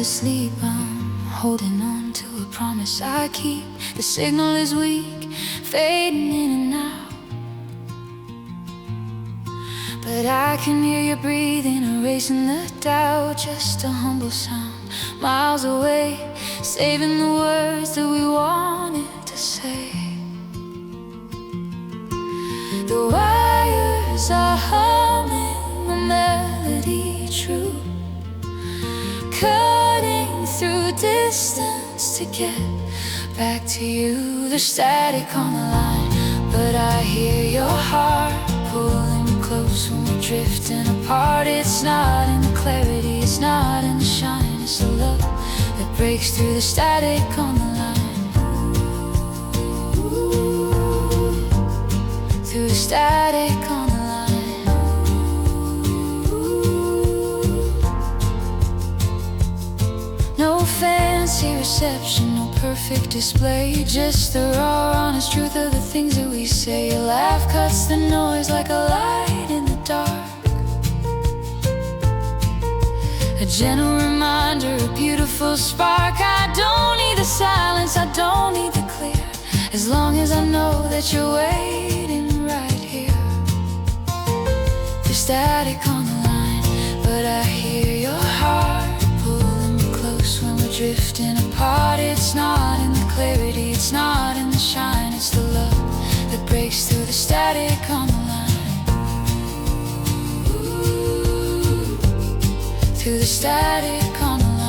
the sleep, I'm holding on to a promise I keep. The signal is weak, fading in and out, but I can hear you breathing, erasing the doubt. Just a humble sound, miles away, saving the words that we wanted to say. The wires are humming a melody true, cutting through distance to get back to you. There's static on the line, but I hear your heart pulling me close when we're drifting apart. It's not in the clarity, it's not in the shine, it's the love that breaks through the static on the line. Through the static on the line. No fancy reception, no perfect display, just the raw, honest truth of the things that we say. Your laugh cuts the noise like a light in the dark, a gentle reminder, a beautiful spark. I don't need the silence, I don't need the clear, as long as I know that you're waiting right here. There's static on the line, but I hear your heart pulling me close when we're drifting apart. It's not in the clarity, it's not in the shine, it's the love that breaks through the static on the line. Ooh, through the static on the line.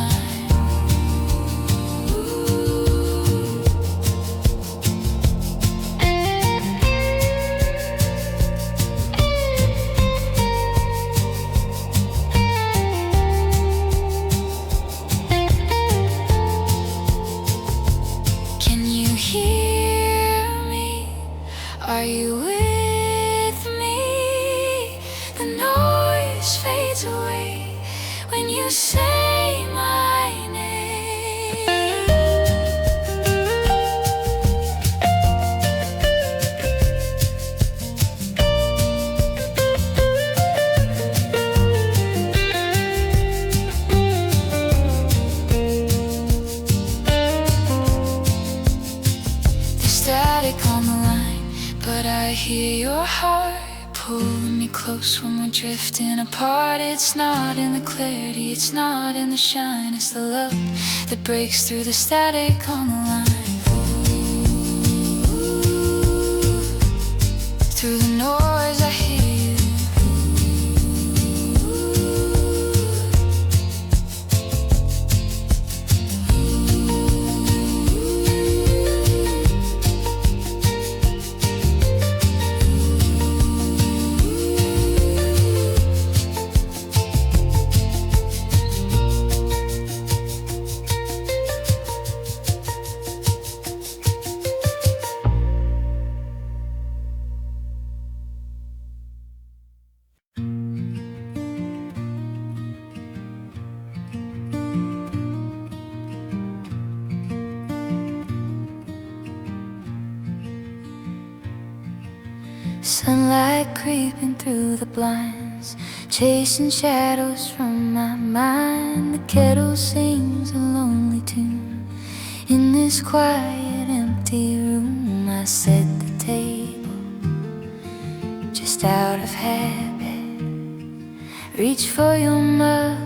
Are you with me? The noise fades away when you say my name. The static on the line, but I hear your heart pulling me close when we're drifting apart. It's not in the clarity, it's not in the shine, it's the love that breaks through the static on the line. Ooh, through the noise I hear you. Sunlight creeping through the blinds, chasing shadows from my mind. The kettle sings a lonely tune in this quiet, empty room. I set the table just out of habit, reach for your mug,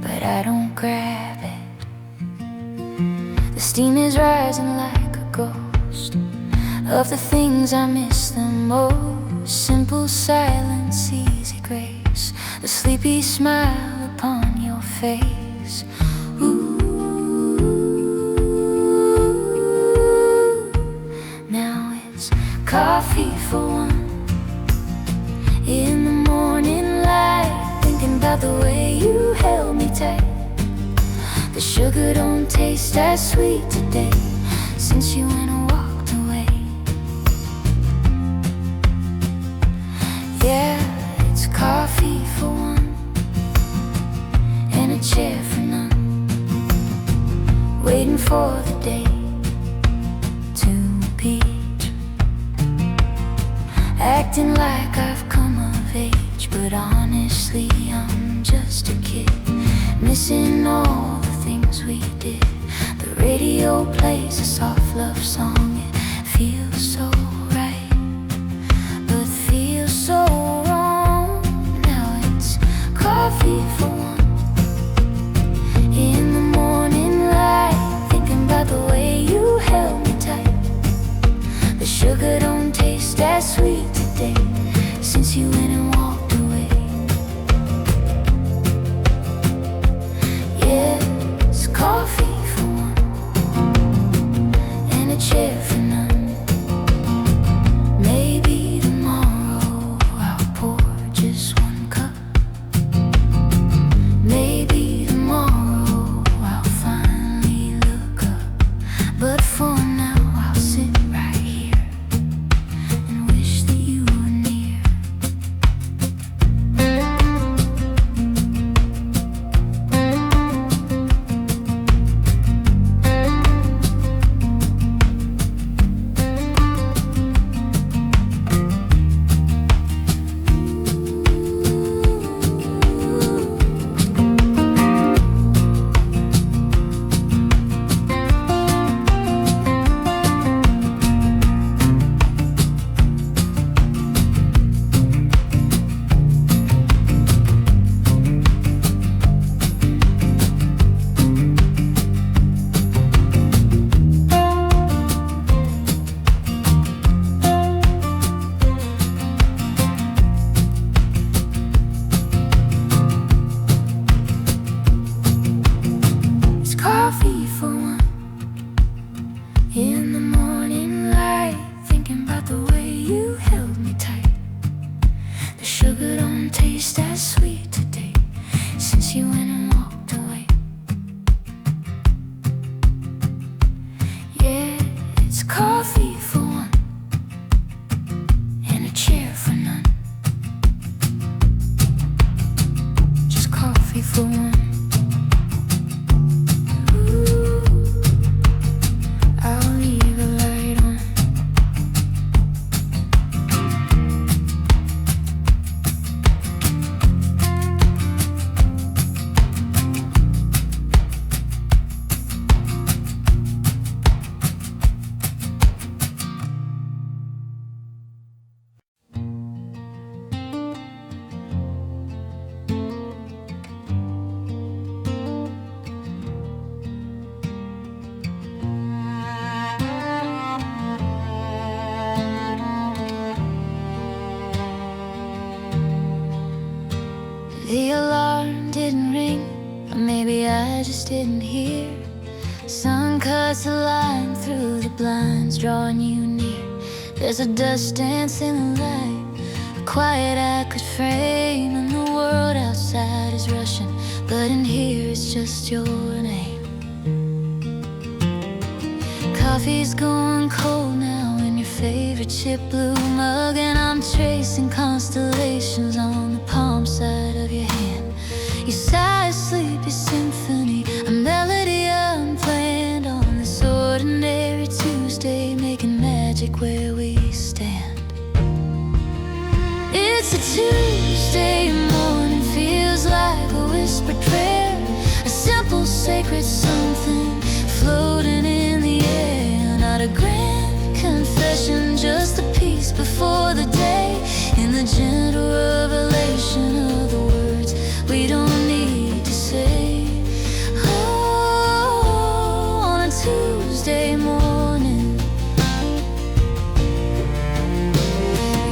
but I don't grab it. The steam is rising like a ghost of the things I miss the most. Simple silence, easy grace, the sleepy smile upon your face. Ooh, now it's coffee for one in the morning light, thinking about the way you held me tight. The sugar don't taste as sweet today since you went and walked away. Yeah, it's coffee for one and a chair for none, waiting for the day to beat, acting like I've come of age, but honestly I'm just a kid. missing all the things we did. The radio plays a soft love song. It feels so right, but feels so wrong. Now it's coffee for one in the morning light, thinking about the way you held me tight. The sugar don't taste as sweet today since you went and walked away. Yeah, it's coffee for one and a chair for none. Maybe tomorrow I'll pour just one cup. Maybe tomorrow I'll finally look up. But for now I'll sit right here and wish that you were near. Coffee for one in the morning light, thinking about the way you held me tight. The sugar don't taste as sweet today since you went and walked away. Yeah, it's coffee for one and a chair for none. Just coffee for one. The alarm didn't ring, or maybe I just didn't hear. Sun cuts a line through the blinds, drawing you near. There's a dust dance in the light, a quiet I could frame, and the world outside is rushing, but in here it's just your name. Coffee's going cold now in your favorite chip blue mug, and I'm tracing constellations on the palm side of your hand. You sigh a sleepy symphony, a melody unplanned on this ordinary Tuesday, making magic where we stand. It's a Tuesday morning, feels like a whispered prayer, a simple sacred something floating in the air. Not a grand confession, just a peace before the day, in the gentle revelation of the words we don't need to say. Oh, on a Tuesday morning,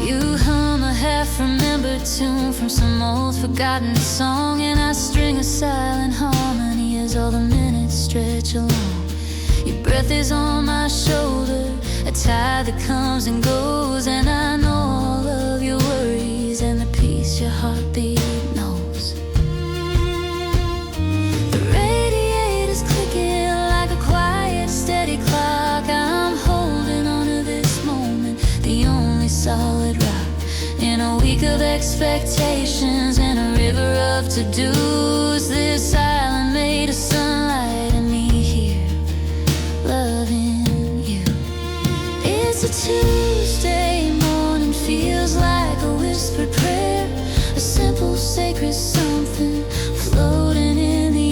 you hum a half-remembered tune from some old forgotten song, and I string a silent harmony as all the minutes stretch along. Your breath is on my shoulder, a tide that comes and goes, and I know all of your worries and the peace your heartbeat knows. The radiator's clicking like a quiet, steady clock. I'm holding on to this moment, the only solid rock in a week of expectations and a river of to-dos. This island made of sunlight and me here loving you. It's a Tuesday morning, feels like a whispered prayer, a simple sacred something floating in the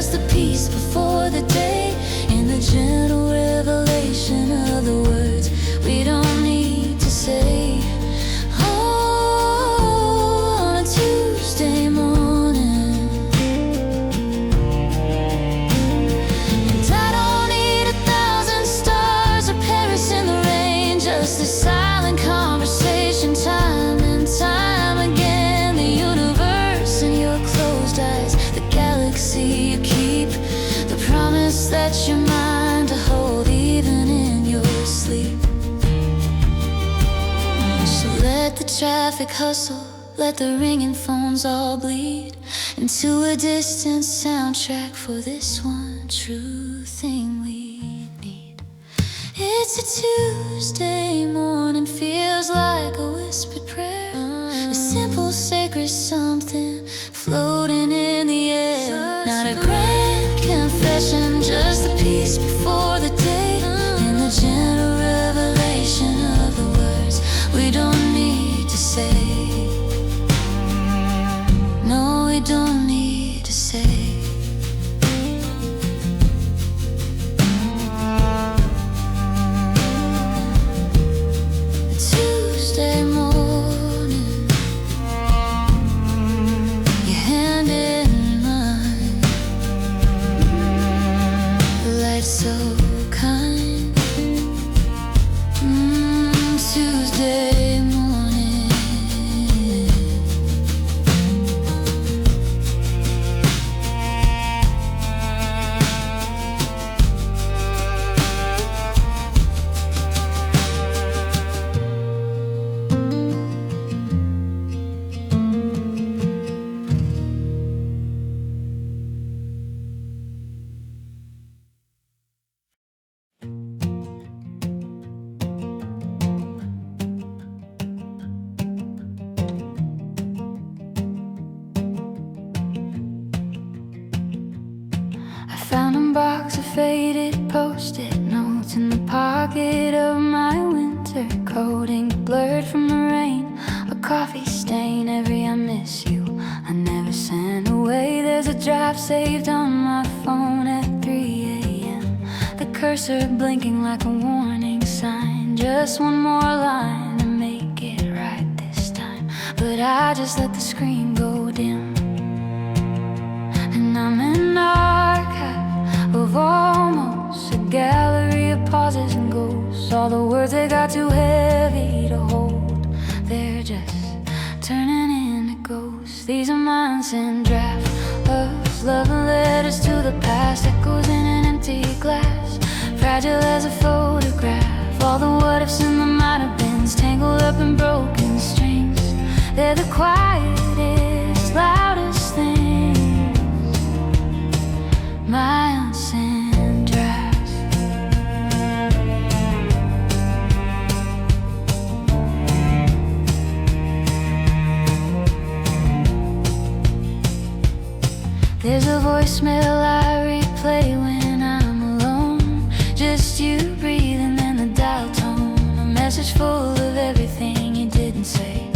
just the peace before the day, in the gentle revelation of the words we don't need to say. Oh, on a Tuesday morning, and I don't need 1,000 stars or Paris in the rain, just a silent conversation, time and time again. The universe in your closed eyes, the galaxy you keep, the promise that you're mine to hold even in your sleep. So let the traffic hustle, let the ringing phones all bleed into a distant soundtrack for this one true thing we need. It's a Tuesday morning, feels like a whispered prayer, a simple sacred something floating in the air. Not a grand confession, just the peace before the day, in the gentle revelation of the words we don't need to say. No, we don't need to say. Tuesday morning, your hand in mine, the light so kind. Tuesday morning, I found a box of faded post-it notes in the pocket of my winter coat, ink blurred from the rain, a coffee stain, every I miss you I never sent away. There's a draft saved on my phone at 3 a.m., the cursor blinking like a warning sign, just one more line to make it right this time. But I just let the screen go dim, and I'm an archive of almost, a gallery of pauses and ghosts. All the words that got too heavy to hold, they're just turning into ghosts. These are minds in draft, love letters to the past, echoes in an empty glass, fragile as a photograph. All the what ifs and the might have beens, tangled up in broken strings. They're the quietest, loudest things, my unsent drafts. There's a voicemail I replay when I'm alone, just you breathing and the dial tone, a message full of everything you didn't say.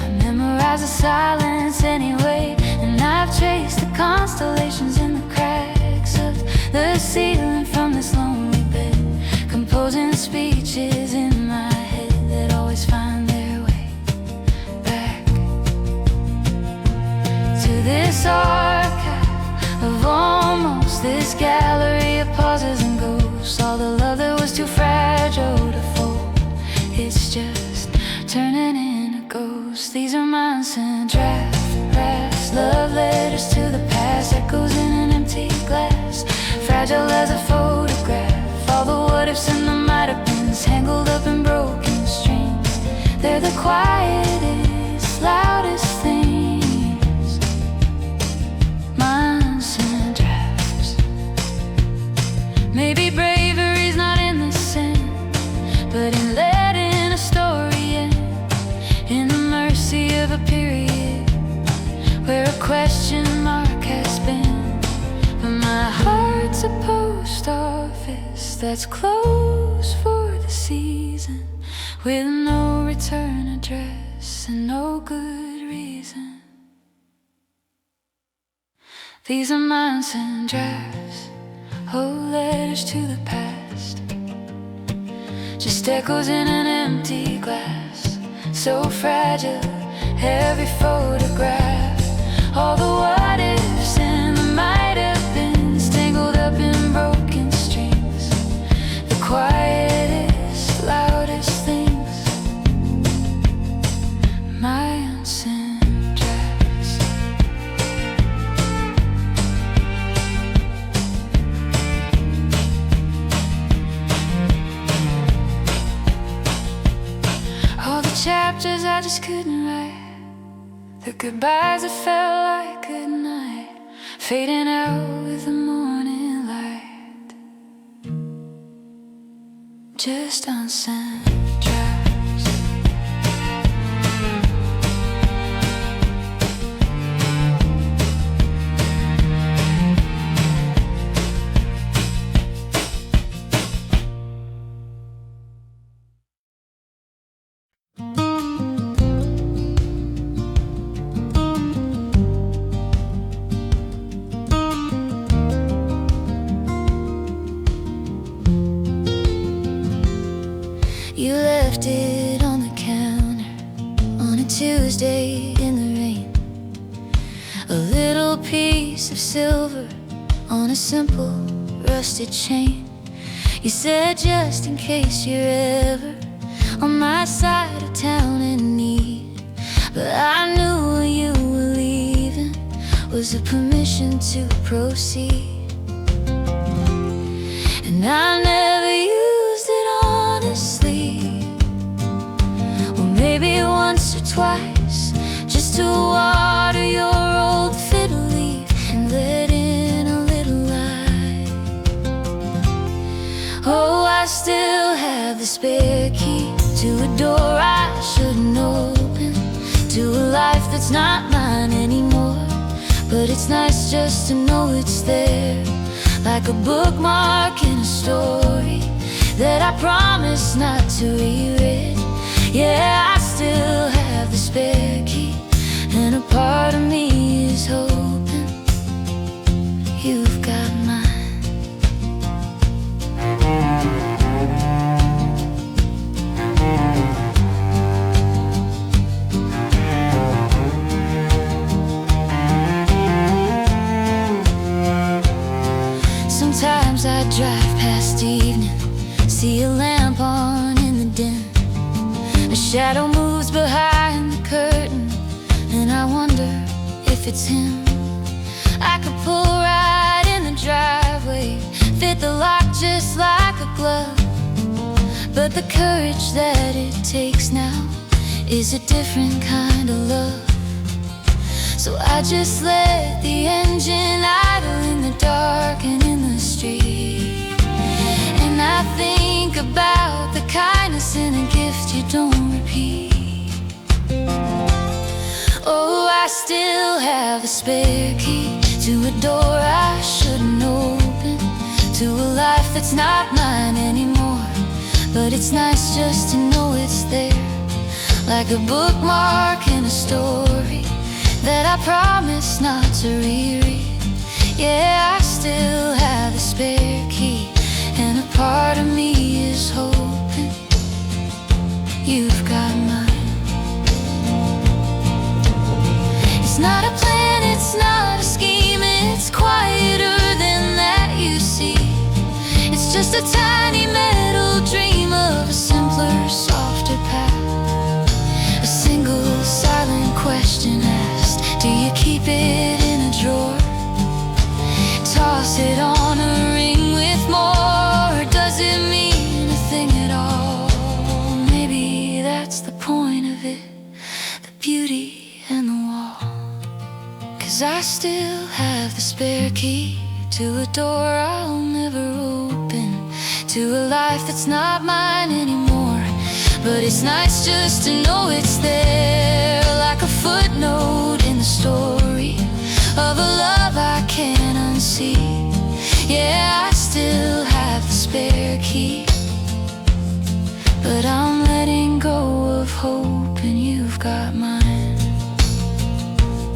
I memorize the silence anyway, and I've traced the constellations in the cracks of the ceiling from this lonely bed, composing speeches in my head that always find their way back to this archive of almost, this gallery of pauses and ghosts. All the love that was too fragile to fold, it's just turning into ghosts. These are minds in drafts, love letters to the past, echoes in an empty glass, fragile as a photograph. All the what ifs and the might have beens, tangled up in broken strings. They're the quietest, loudest things, minds in drafts. Maybe bravery's not in the sand, but in letting a story end, in the mercy of a period where a question mark has been. But my heart's a post office that's closed for the season, with no return address and no good reason. These are months and drafts, old letters to the past, just echoes in an empty glass. So fragile, every photograph, all the what ifs and the might have beens, tangled up in broken strings, the quietest, loudest things, my unsent drafts. All the chapters I just couldn't write, the goodbyes that felt like good night, fading out with the morning light, just unsent drafts. You left it on the counter on a Tuesday in the rain, a little piece of silver on a simple rusted chain. You said just in case you're ever on my side of town in need, but I knew when you were leaving was a permission to proceed, and I never used it honestly. Maybe once or twice, just to water your old fiddle leaf and let in a little light. Oh, I still have the spare key to a door I shouldn't open, to a life that's not mine anymore. But it's nice just to know it's there, like a bookmark in a story that I promise not to reread. Yeah, I still have the spare key, and a part of me is hoping you've got mine. Sometimes I drive past evening, see a lamp on in the den, a shadow moves behind the curtain, and I wonder if it's him. I could pull right in the driveway, fit the lock just like a glove, but the courage that it takes now is a different kind of love. So I just let the engine idle in the dark and in the street, and I think about the kindness in a gift you don't repeat. Oh, I still have a spare key to a door I shouldn't open, to a life that's not mine anymore. But it's nice just to know it's there, like a bookmark in a story that I promise not to reread. Yeah, I still have the spare key, and a part of me is hoping you've got mine. It's not a plan, it's not a scheme, it's quieter than that, you see. It's just a tiny metal dream of a simpler, softer path, a single silent question asked, do you keep it in a drawer? Toss it on a ring with more, or does it mean a thing at all? Maybe that's the point of it, the beauty and the wall. 'Cause I still have the spare key to a door I'll never open, to a life that's not mine anymore. But it's nice just to know it's there, like a footnote in the story of a love I can't unsee. Yeah, I still have the spare key, but I'm letting go of hope, and you've got mine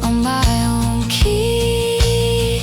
on my own key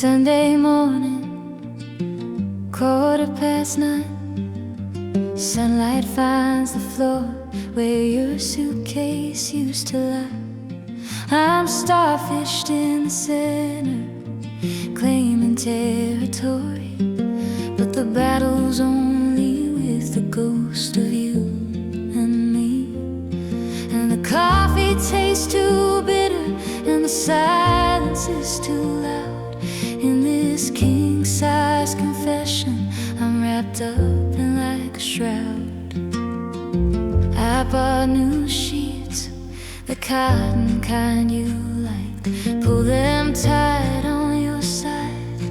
Sunday morning, 9:15. Sunlight finds the floor where your suitcase used to lie. I'm starfished in the center, claiming territory, but the battle's only with the ghost of you and me. And the coffee tastes too bitter, and the silence is too loud. In this king-size confession, I'm wrapped up in like a shroud. I bought new sheets, the cotton kind you like. Pull them tight on your side.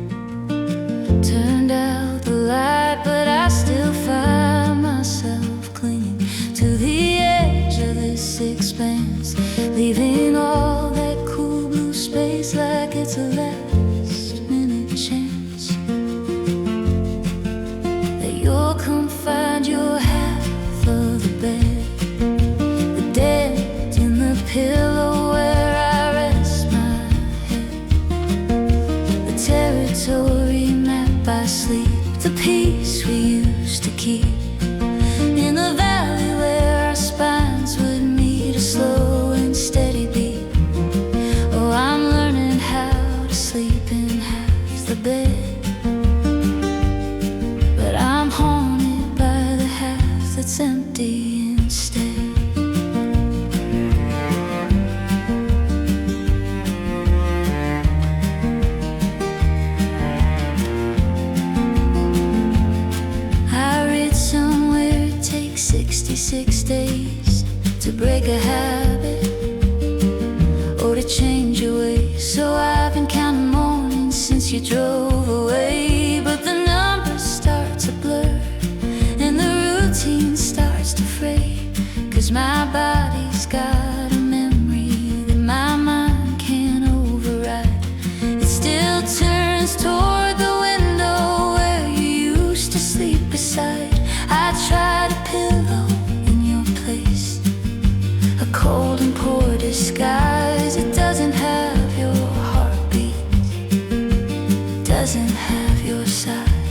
Turned out the light, but I still find myself clinging to the edge of this expanse, leaving all that cool blue space like it's a last-minute chance that you'll come find your half of the bed, the dent in the pillow where I rest my head, the territory mapped by sleep, the peace we used to keep, in the valley where our spines would meet a slow and steady beat. Oh, I'm learning how to sleep in half the bed, but I'm haunted by the half that's empty instead. I read somewhere it takes 66 days to break a habit or to change your ways. So I've been counting mornings since you drove away, but the numbers start to blur and the routine starts to fray, 'cause my body's got a memory that my mind can't override. It still turns toward the window where you used to sleep beside. I tried a pillow in your place, a cold and poor disguise. It doesn't have your heartbeat, doesn't have your side.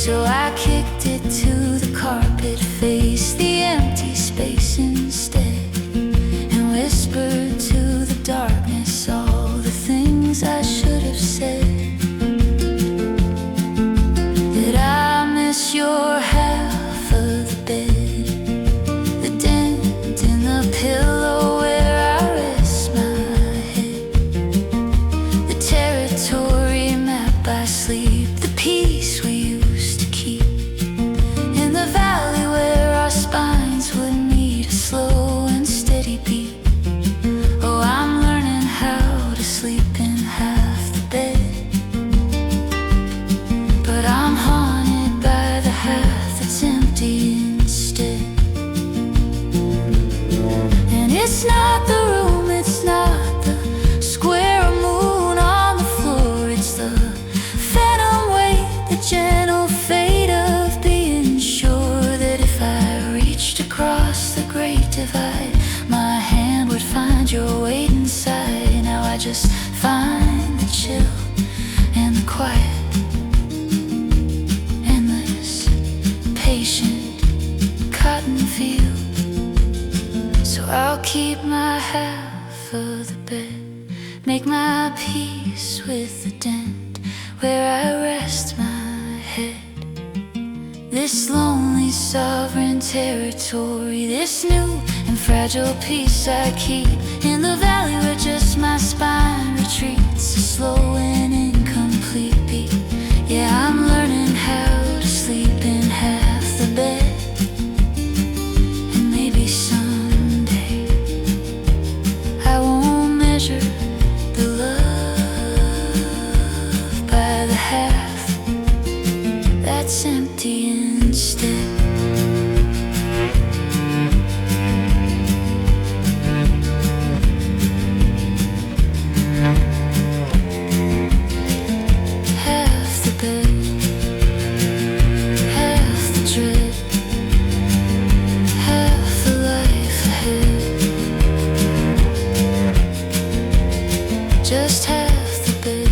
So I kicked it to the carpet, faced the empty space instead, and whispered to the darkness all the things I should have said. That I miss your half of the bed, the dent in the pillow where I rest my head, the territory mapped by sleep, the peace we used to keep, in the valley where our spines would meet a slow and steady beat. Oh, I'm learning how to sleep in half the bed, but I'm haunted by the half that's empty instead. And it's not the room, it's not the square or moon on the floor, it's the phantom weight, the gentle fate of being sure that if I reached across the great divide, my hand would find your weight inside. Now I just find the chill and the quiet, endless, patient cotton field. So I'll keep my half of the bed, make my peace with the dent where I rest my head. This lonely sovereign territory, this new and fragile peace I keep, in the valley where just my spine retreats, a slow and incomplete beat. Yeah, I'm learning how to sleep in half the bed, and maybe someday I won't measure the love by the half that's empty instead. Half the bed, half the dread, half the life ahead. Just half the bed,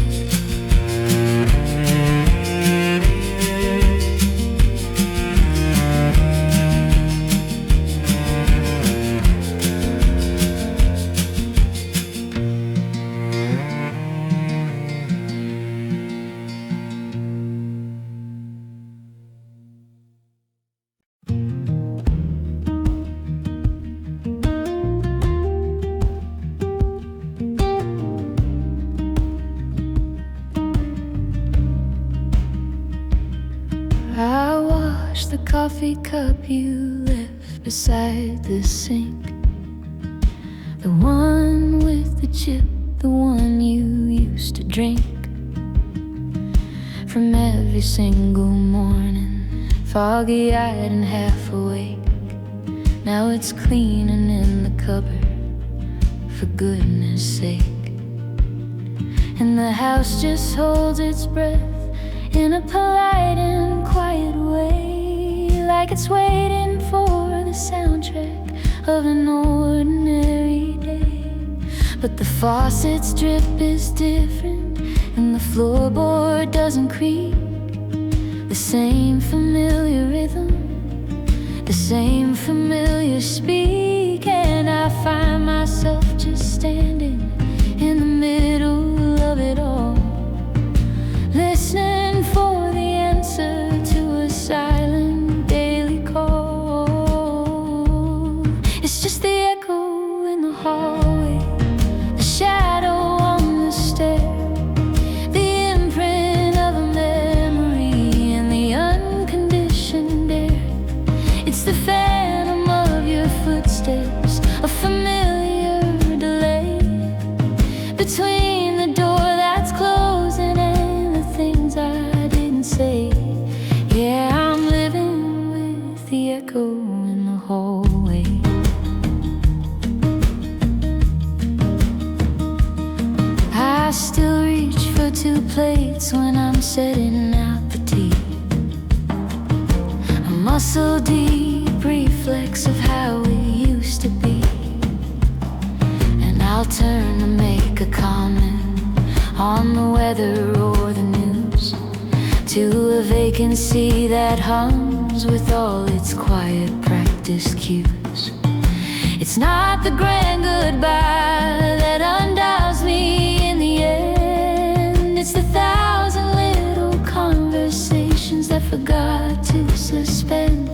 I wash the coffee cup you left beside the sink, the one with the chip, the one you used to drink. From every single morning, foggy-eyed and half awake, now it's clean and in the cupboard, for goodness sake. And the house just holds its breath in a polite and quiet way, like it's waiting for the soundtrack of an ordinary day. But the faucet's drip is different, and the floorboard doesn't creak. The same familiar rhythm, the same familiar speak. And I find myself just standing in the middle of it all, listening for the answer to a silent daily call. It's just the echo in the hallway, the shadow on the stair, the imprint of a memory in the unconditioned air. It's the phantom of your footsteps, a familiar delay between the door that's closing and the things I didn't say. Yeah, I'm living with the echo in the hallway. I still reach for 2 plates when I'm setting out the tea, a muscle deep reflex of how we used to be. And I'll turn to make a comment on the weather or the news, to a vacancy that hums with all its quiet practice cues. It's not the grand goodbye that undoes me in the end, it's the 1,000 little conversations that forgot to suspend.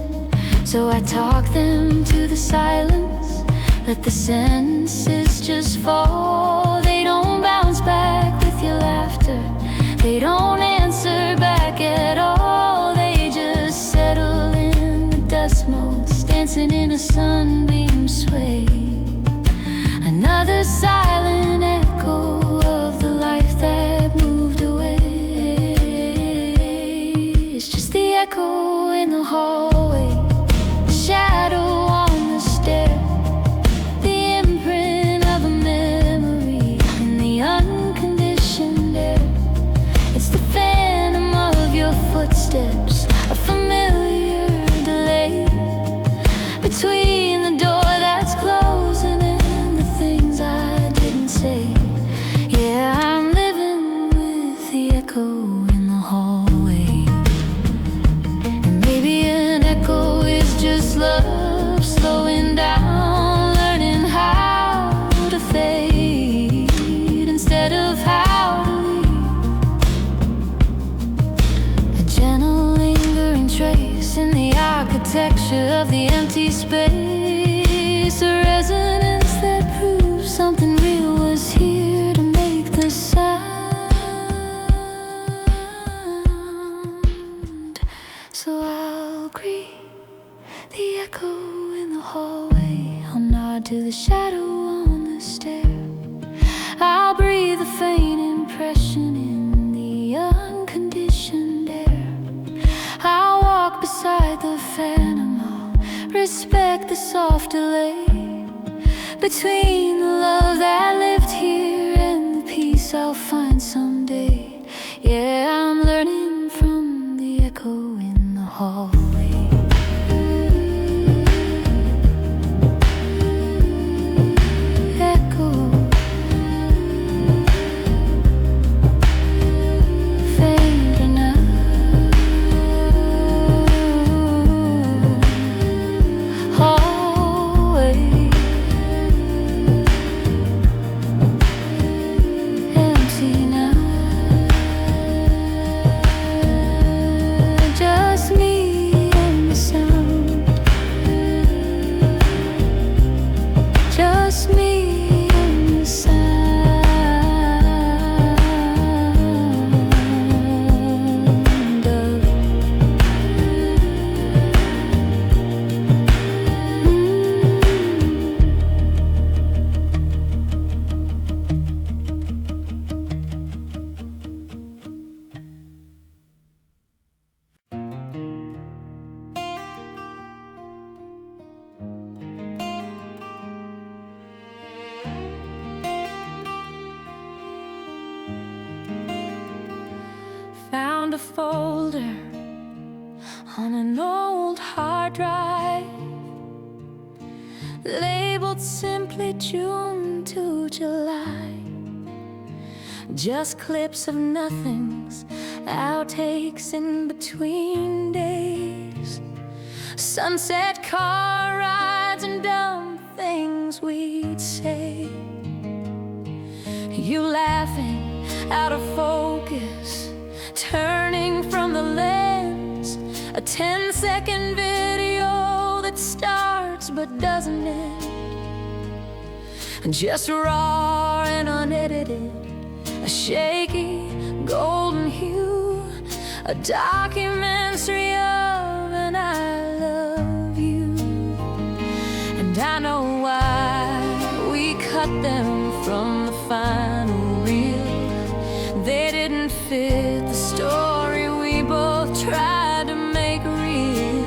So I talk them to the silence, let the sentences just fall. They don't bounce back with your laughter, they don't answer back at all. They just settle in the dust motes, dancing in a sunbeam sway. Another silent echo of the life that moved away. It's just the echo in the hallway, the shadow on the stair, the imprint of a memory in the unconditioned air. It's the phantom of your footsteps, a familiar delay between the door that's closing and the things I didn't say. Yeah, I'm living with the echo in the hallway. And maybe an echo is just love slowing down, learning how to fade instead of how to leave. A gentle lingering trace in the architecture of the empty space, a resonance that proves something real was here to make the sound. So I'll greet the echo in the hallway, I'll nod to the shadow on the stair, I'll breathe a faint impression in the unconditioned air. I'll walk beside the phantom, I'll respect the soft delay between the love that lived here and the peace I'll find someday. Yeah, I'm learning from the echo in the hallway. Echo, faint enough. Hallway, empty now. Just me folder on an old hard drive, labeled simply June to July. Just clips of nothings, outtakes in between days, sunset car rides and dumb things we'd say. You laughing out of focus, turning from the lens, a 10-second video that starts but doesn't end, just raw and unedited, a shaky golden hue, a documentary of an I love you. And I know why we cut them from the final reel. They didn't fit the story we both tried to make real.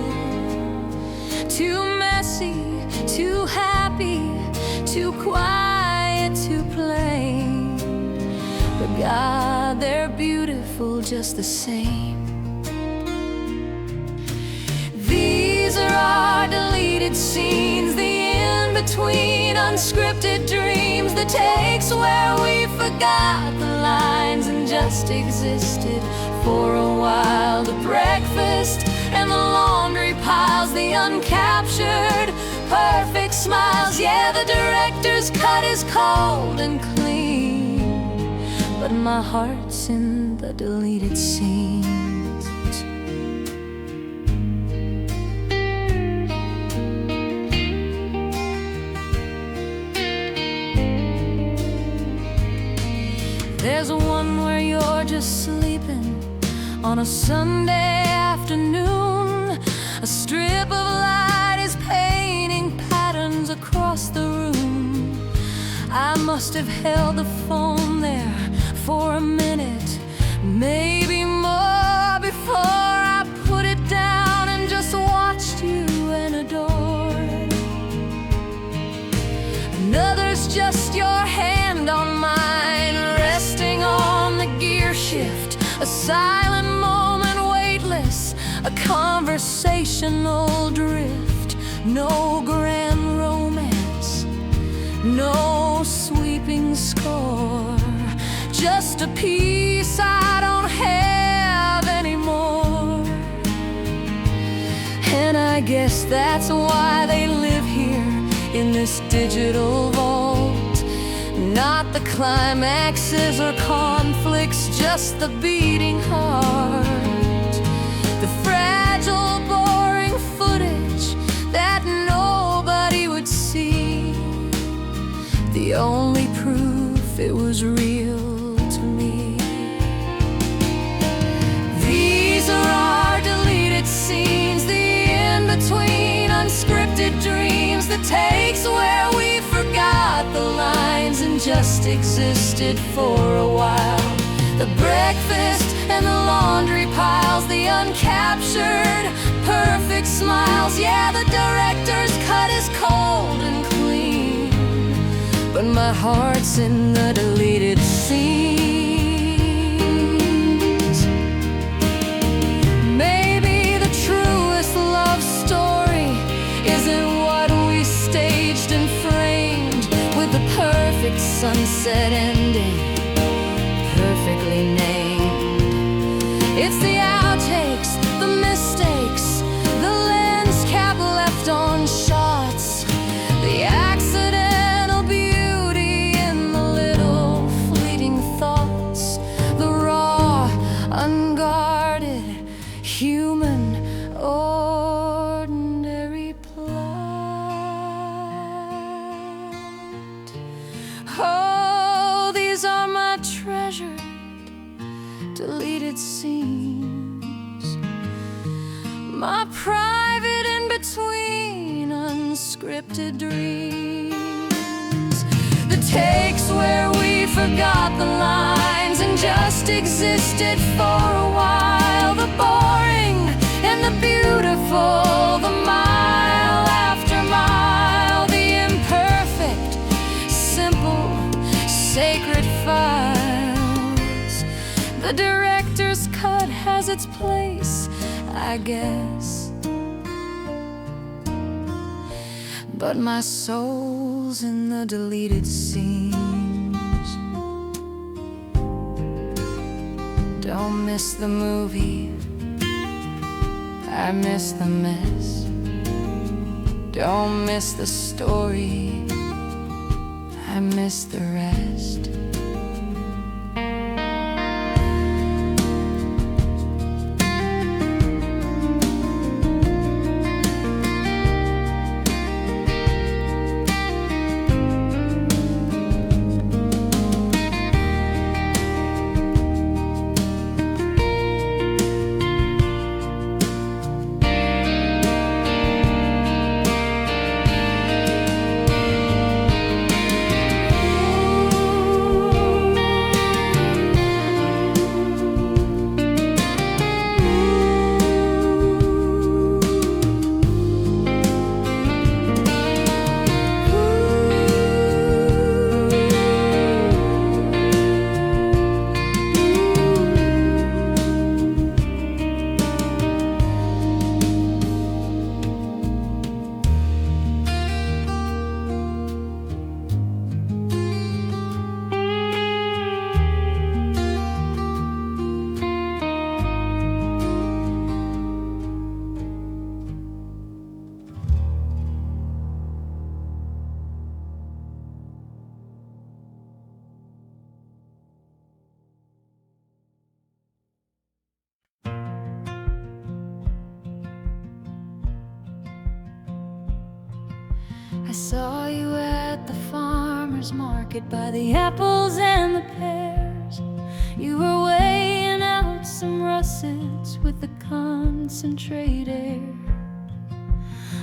Too messy, too happy, too quiet, too plain. But God, they're beautiful just the same. These are our deleted scenes, the in-between unscripted dreams, the takes where we forgot the lines and just existed for a while. The breakfast and the laundry piles, the uncaptured perfect smiles. Yeah, the director's cut is cold and clean, but my heart's in the deleted scenes. There's one where you're just sleeping on a Sunday afternoon. A strip of light is painting patterns across the room. I must have held the phone there for a minute, maybe more, before I put it down and just watched you and adored. Another's just your hand on mine, resting on the gear shift, a silent moment, weightless, a conversational drift. No grand romance, no sweeping score, just a piece I don't have anymore. And I guess that's why they live here in this digital vault. Not the climaxes or conflicts, just the beating heart, the fragile, boring footage that nobody would see, the only proof it was real to me. These are our deleted scenes, the in-between unscripted dreams, the takes where we forgot the lines and just existed for a while. The breakfast and the laundry piles, the uncaptured perfect smiles. Yeah, the director's cut is cold and clean, but my heart's in the deleted scenes. Maybe the truest love story isn't what we staged and framed, with the perfect sunset ending, perfectly named. It's the outtakes, the mistakes, the lens cap left on shots, the accidental beauty in the little fleeting thoughts, the raw, unguarded, human, ordinary plot. Oh, these are my treasured deleted scenes, my private in-between unscripted dreams, the takes where we forgot the lines and just existed for a while, the boring and the beautiful, the mile after mile, the imperfect, simple, sacred files. The director's cut has its place, I guess. But my soul's in the deleted scenes. Don't miss the movie, I miss the mess. Don't miss the story, I miss the rest. I saw you at the farmer's market by the apples and the pears. You were weighing out some russets with a concentrate air.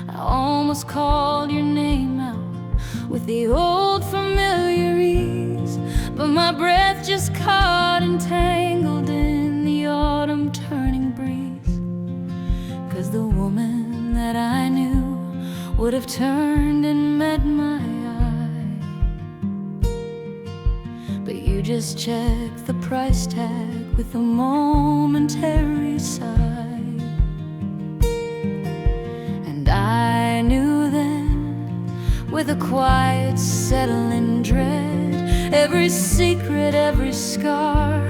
I almost called your name out with the old familiar ease, but my breath just caught entangled in the autumn turning breeze. 'Cause the woman that I knew would have turned and met my eye, but you just checked the price tag with a momentary sigh. And I knew then, with a quiet settling dread, every secret, every scar,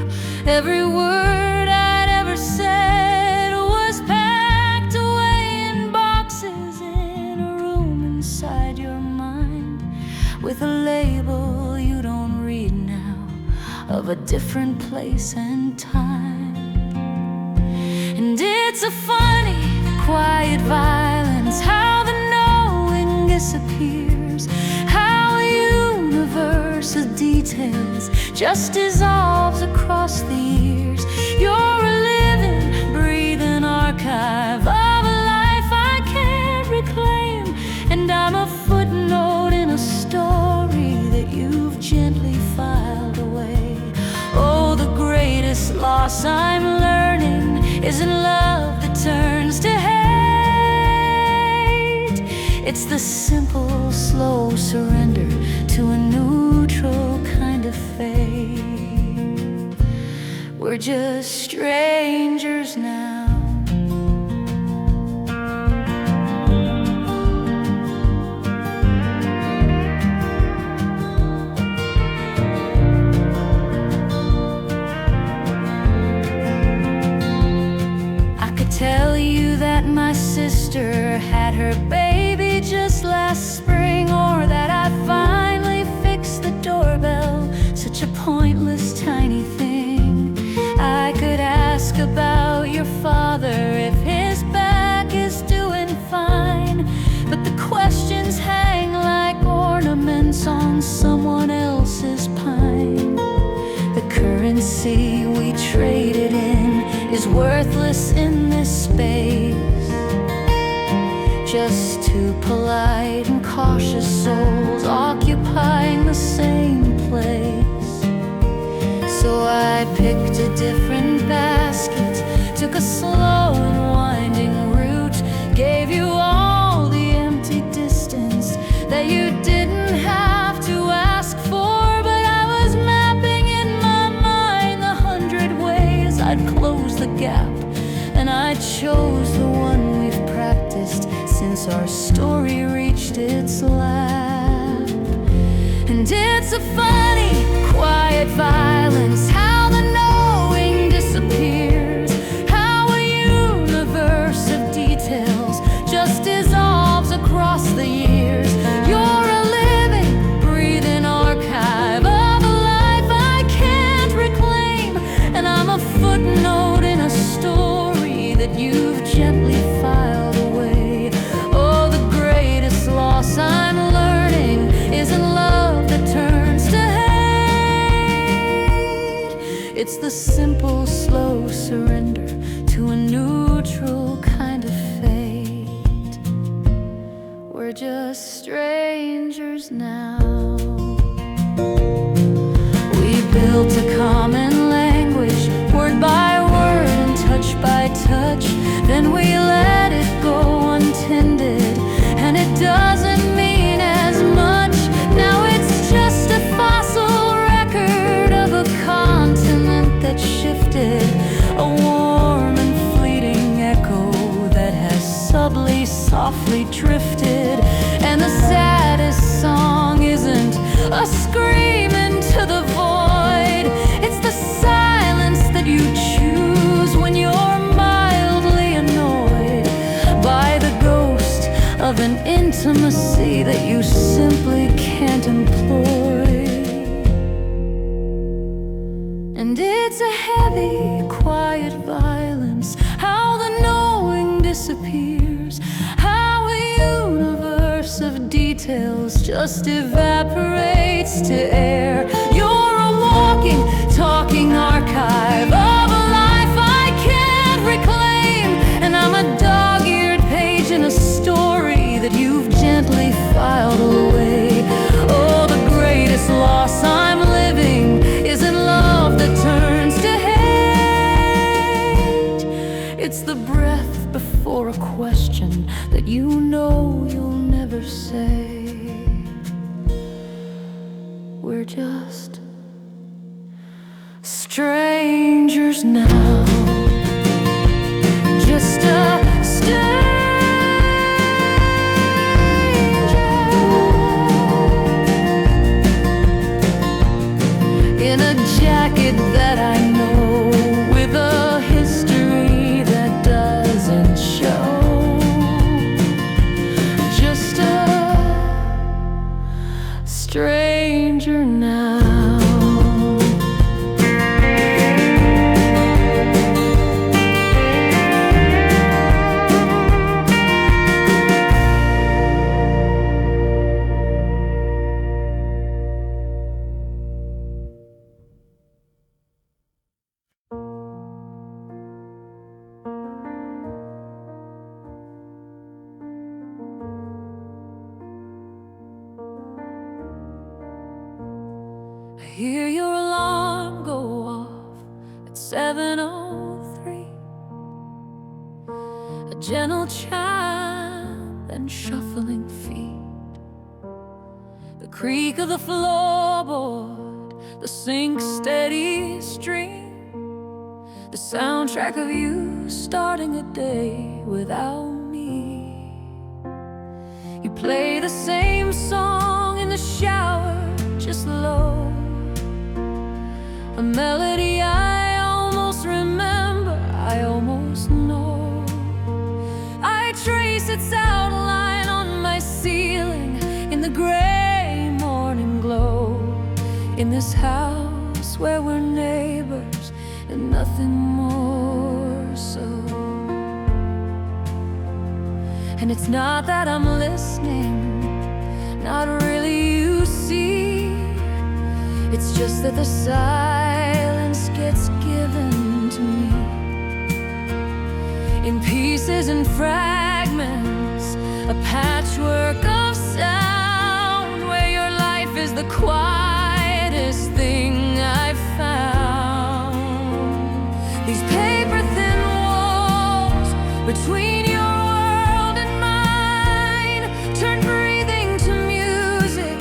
every word I'd ever said was packed away in boxes in a room inside your mind, with a label you don't read now, of a different place and time. And it's a funny, quiet violence, how the knowing disappears, how a universe of details just dissolves across the years. You're a living, breathing archive of a life I can't reclaim, and I'm a footnote in a story that you've gently filed away. Oh, the greatest loss I'm learning isn't love that turns to hate. It's the simple, slow surrender to a neutral kind of fate. We're just strangers now. Tell you that my sister had her baby just last spring, or that I finally fixed the doorbell, such a pointless tiny thing. I could ask about your father, if his back is doing fine, but the questions hang like ornaments on someone else's pine. The currency we traded in is worthless in this space. Just two polite and cautious souls occupying the same place. So I picked a different basket, took a slow and winding route, gave you all the empty distance that you didn't have to ask for, but I was mapping in my mind the 100 ways I'd close the gap chose the one we've practiced since our story reached its lap. And it's a funny, quiet violence, how the knowing disappears, how a universe of details just dissolves across the years. You're a living, breathing archive of a life I can't reclaim, and I'm a footnote in a story that you've gently filed away. Oh, the greatest loss I'm learning isn't love that turns to hate. It's the simple, slow surrender to a neutral kind of fate. We're just strangers now. We built a common language, word by word and touch by touch. Then we let it go untended, and it doesn't mean as much. Now it's just a fossil record of a continent that shifted, a warm and fleeting echo that has subtly, softly drifted. And the saddest song isn't a scream into the void, it's the silence that you choose when you're mildly annoyed by the ghost of an intimacy that you simply can't employ. And it's a heavy, quiet violence, how the knowing disappears, how a universe of details just evaporates to air. You're a walking, talking archive of a life I can't reclaim, and I'm a dog-eared page in a story that you've gently filed away. Oh, the greatest loss I'm living isn't love that turns to hate. It's the breath before a question that you know you'll never say. We're just strangers now. Just a in a jacket that I know, with a history that doesn't show. Just a stranger now. Hear your alarm go off at 7:03, a gentle chime and shuffling feet, the creak of the floorboard, the sink steady stream, the soundtrack of you starting a day without me. You play the same song in the shower, just low, a melody I almost remember, I almost know. I trace its outline on my ceiling in the gray morning glow, in this house where we're neighbors and nothing more so. And it's not that I'm listening, not really, you see. It's just that the silence gets given to me in pieces and fragments, a patchwork of sound, where your life is the quietest thing I've found. These paper-thin walls between your world and mine turn breathing to music,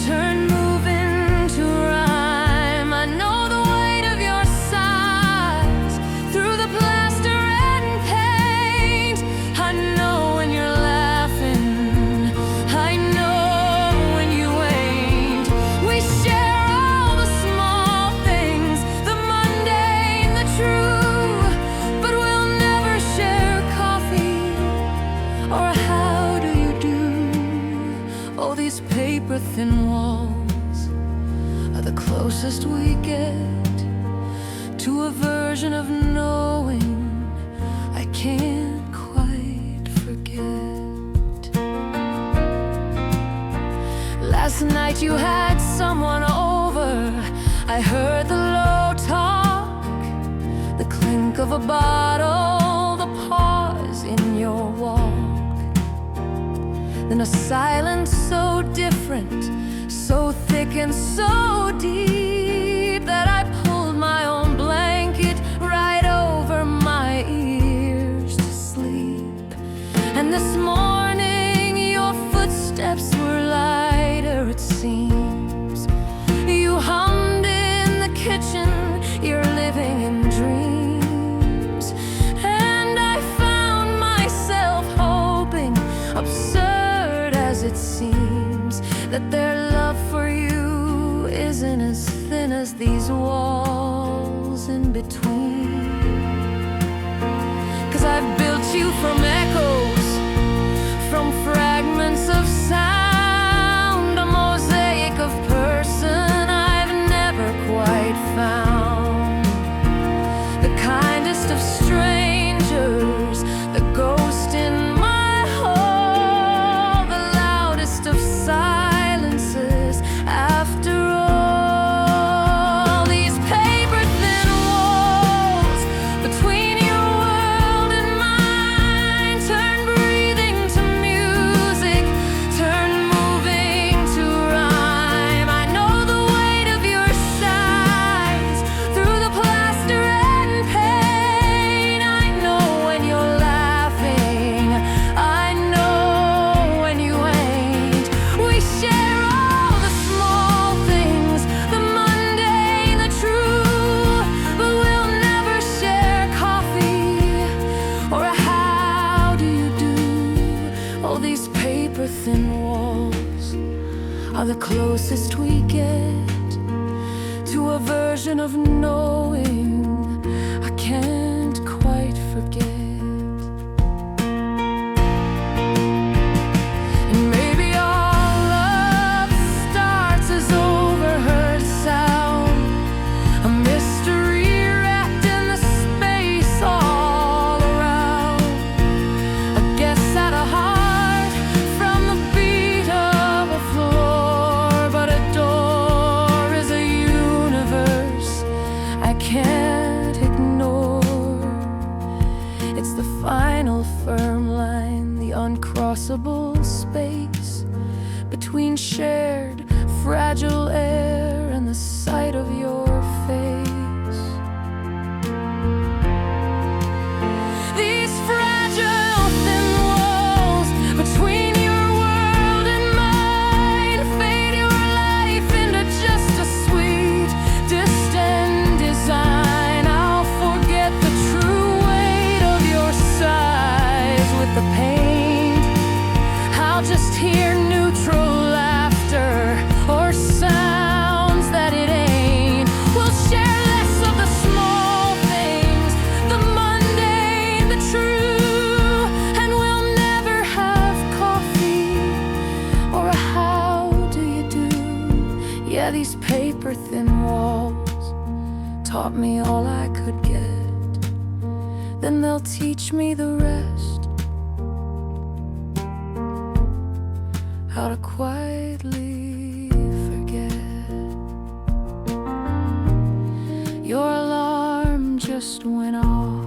turn moving to rhyme. I know the weight of your sighs through the plaster and pain. thin walls are the closest we get to a version of knowing I can't quite forget. Last night you had someone over. I heard the low talk, the clink of a bottle, the pause in your walk. Then a silence so different, so thick and so deep, that I pulled my own blanket right over my ears to sleep. And this morning your footsteps were lighter, it seems. You hummed in the kitchen, you're living in dreams. And I found myself hoping, absurd as it seems, that their love for you isn't as thin as these walls in between. 'Cause I've built you from echoes, from fragments of sound, a mosaic of person I've never quite found. The kindest of strangers, the ghost in my hall, the loudest of silences. After all, these paper-thin walls between your world and mine turn breathing to music, turn moving to rhyme. I know the weight of your sighs through the plaster and pain. I know when you're laughing, I know when you ain't. We share all the small things, the mundane, the true, but we'll never share coffee or a how do you do. Oh, these paper-thin walls are the closest we get to a version of knowing I can't quite forget. And maybe all love starts as overheard sound, a mystery wrapped in the space all around, a guess at a heart from the beat of a floor. But a door is a universe I can't ignore. It's the final firm line, the uncrossable space between shared fragile air and the sight of your face. These fragile thin walls between your world and mine fade your life into just a sweet, distant design. I'll forget the true weight of your sighs with the paint. I'll just hear neutral laughter or sounds that it ain't. We'll share less of the small things, the mundane, the true, and we'll never have coffee or a how do you do. Yeah, these paper-thin walls taught me all I could get, then they'll teach me the rest. How to quietly forget. Your alarm just went off.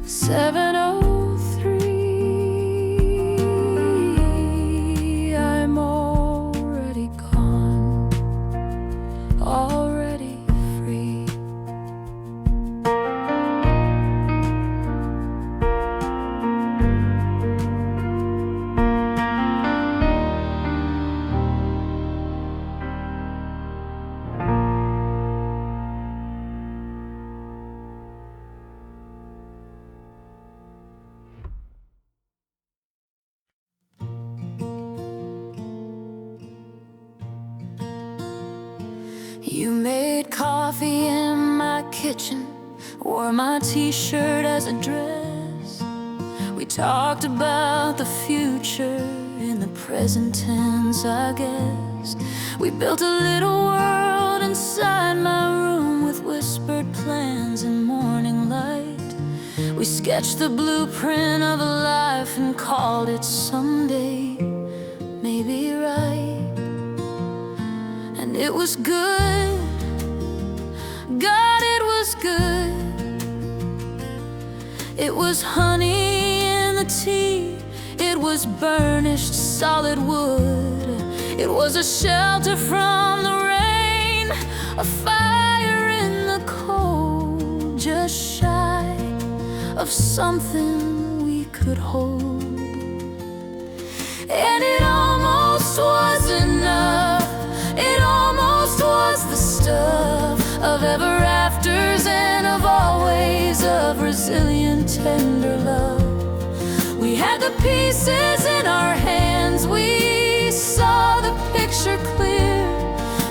7:03. I'm already gone, already free. You made coffee in my kitchen, wore my t-shirt as a dress. We talked about the future in the present tense, I guess. We built a little world inside my room with whispered plans and morning light. We sketched the blueprint of a life and called it someday, maybe right. And it was good, God, it was good. It was honey in the tea, it was burnished solid wood. It was a shelter from the rain, a fire in the cold, just shy of something we could hold. And it almost was enough, it almost was the stuff of ever afters and of always, of resilient, tender love. We had the pieces in our hands, we saw the picture clear.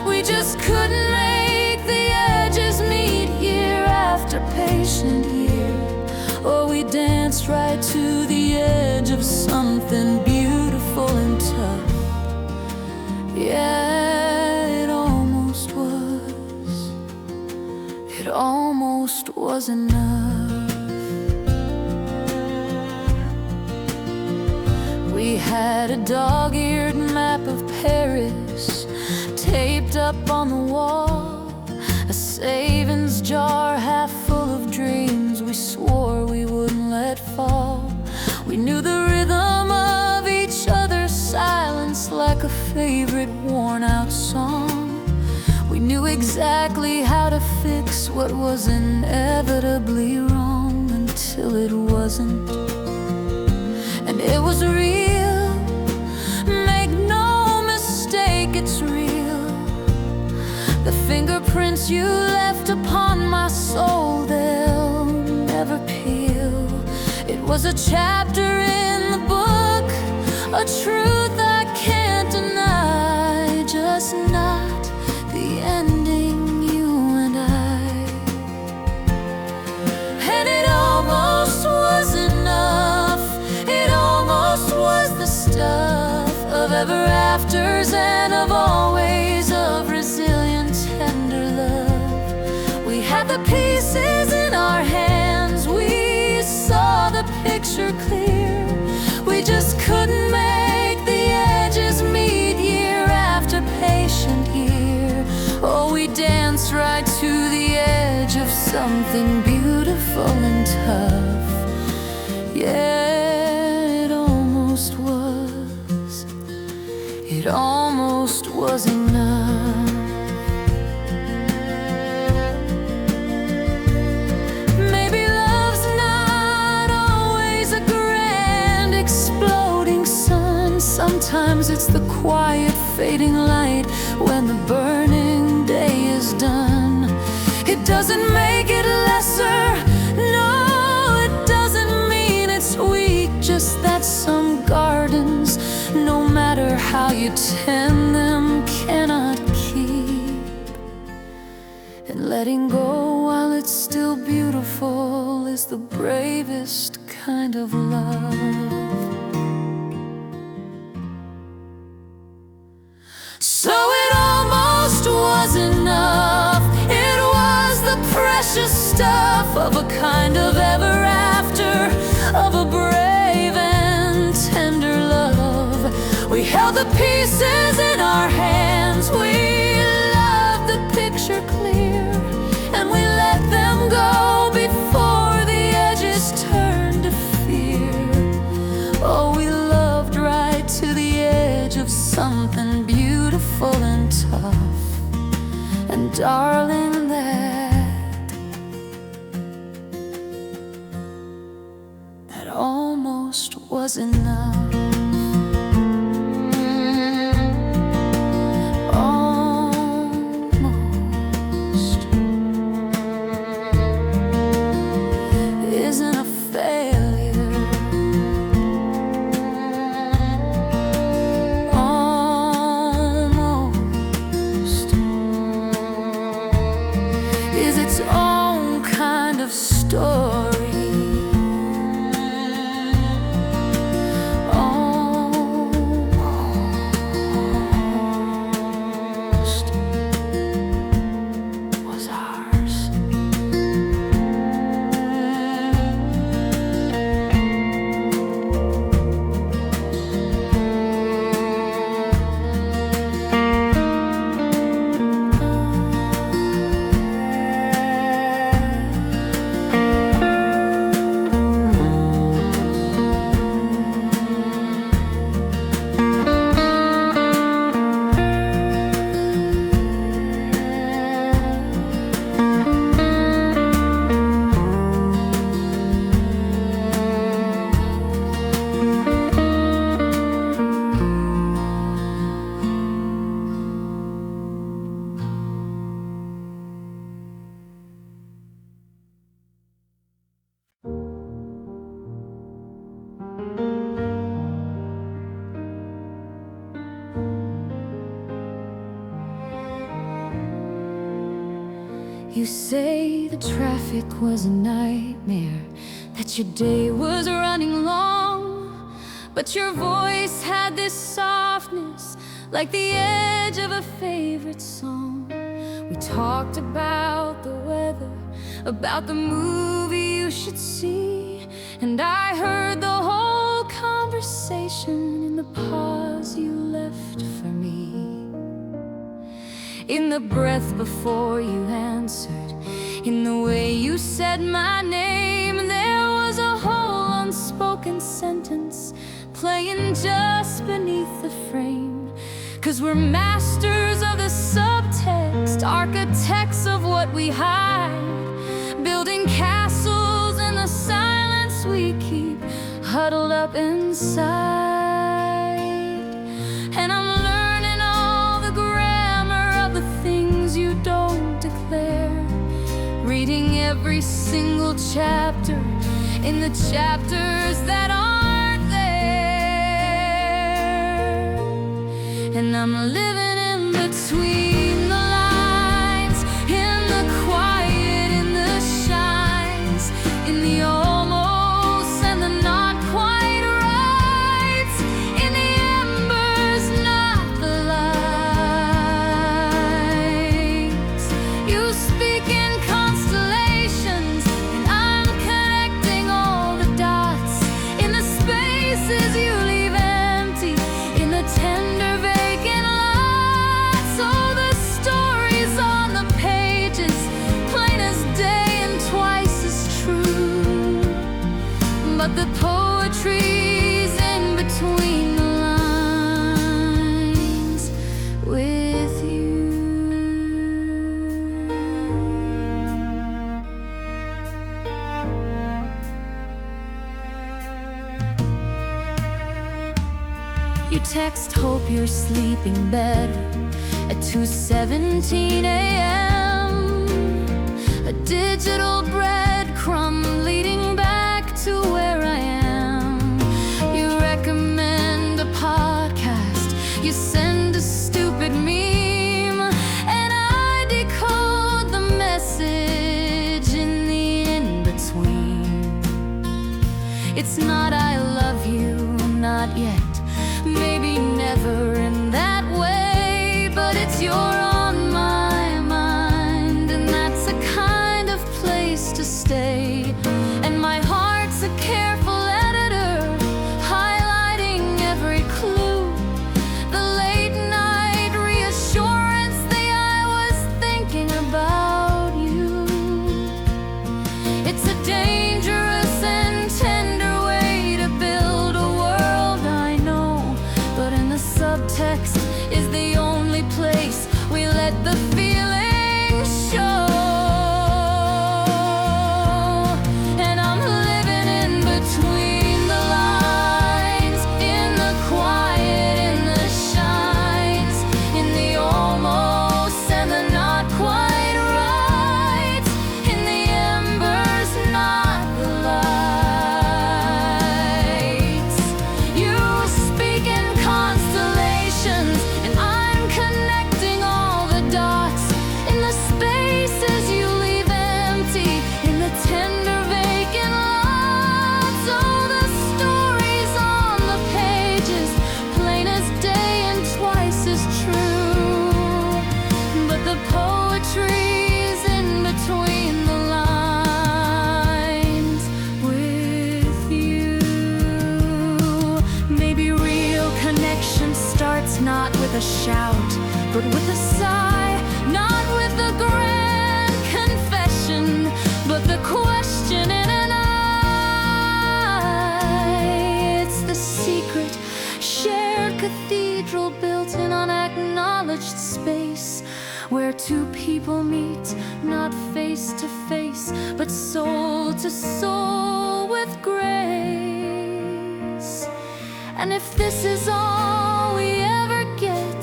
We just couldn't make the edges meet year after patient year. Or we danced right to the edge of something beautiful and tough. Yeah, it almost was enough. We had a dog-eared map of Paris taped up on the wall, a savings jar half full of dreams we swore we wouldn't let fall. We knew the rhythm of each other's silence like a favorite worn-out song. We knew exactly how to fix what was inevitably wrong until it wasn't. And it was real, make no mistake, it's real. The fingerprints you left upon my soul, they'll never peel. It was a chapter in the book, a truth I can't deny, just not the ending, you and I. And it almost was enough, it almost was the stuff of ever afters and of always, of resilient, tender love. We had the pieces in our hands, we saw the picture clear. We just couldn't make the edges meet year after patient year. Oh, we danced right to the edge of something beautiful and tough. Yeah, it almost was enough. Maybe love's not always a grand exploding sun. Sometimes it's the quiet fading light when the burning day is done. It doesn't make it lesser, no, it doesn't mean it's weak. Just that some gardens, no matter how you tend them, cannot keep. And letting go while it's still beautiful is the bravest kind of love. So it almost was enough, it was the precious stuff of a kind of ever after, of a brave and tender love. We held the pieces in our hands, we loved the picture clear, and we let them go before the edges turned to fear. Oh, we loved right to the edge of something beautiful and tough. And darling, that almost was enough. Almost isn't a failure. Almost is its own kind of story. You say the traffic was a nightmare, that your day was running long, but your voice had this softness, like the edge of a favorite song. We talked about the weather, about the movie you should see, and I heard the whole conversation in the pause you left for me. In the breath before you answered, in the way you said my name, there was a whole unspoken sentence playing just beneath the frame. 'Cause we're masters of the subtext, architects of what we hide, building castles in the silence we keep huddled up inside. And I'm learning all the grammar of the things you don't declare, reading every single chapter in the chapters that aren't there. And I'm living in between the lines, in the quiet, in the shines, in the almost and the not quite right, in the embers, not the lights. You speak in constellations, and I'm connecting all the dots, in the spaces you leave empty, in the tender vacant lots. Oh, the stories on the pages, plain as day and twice as true, but the poetry's in between the lines with you. You text, hope you're sleeping better, at 2:17 a.m. A digital breadcrumb leading back to where I am. You recommend a podcast, you send a stupid meme, and I decode the message in the in-between. It's not I love you, not yet, maybe never in that way, but it's you're on my mind, and that's a kind of place to stay. And my heart's a careful editor, highlighting every clue, the late night reassurance that I was thinking about you. It's a dangerous and tender way to build a world, I know, but in the subtext is the only place we let the feelings show. And I'm living in between the lines, in the quiet, in the shines, in the almost and the not quite right, in the embers, not the lights. You speak in constellations, and I'm connecting all the dots, in the spaces you leave empty, in the tender vacant lots. Oh, the stories on the pages, plain as day and twice as true, but the poetry's in between the lines with you. Maybe real connection starts not with a shout, but with a sigh, not with a grand confession, but the question in an eye. It's the secret shared cathedral built in unacknowledged space, where two people meet, not face to face, but soul to soul with grace. And if this is all we ever get,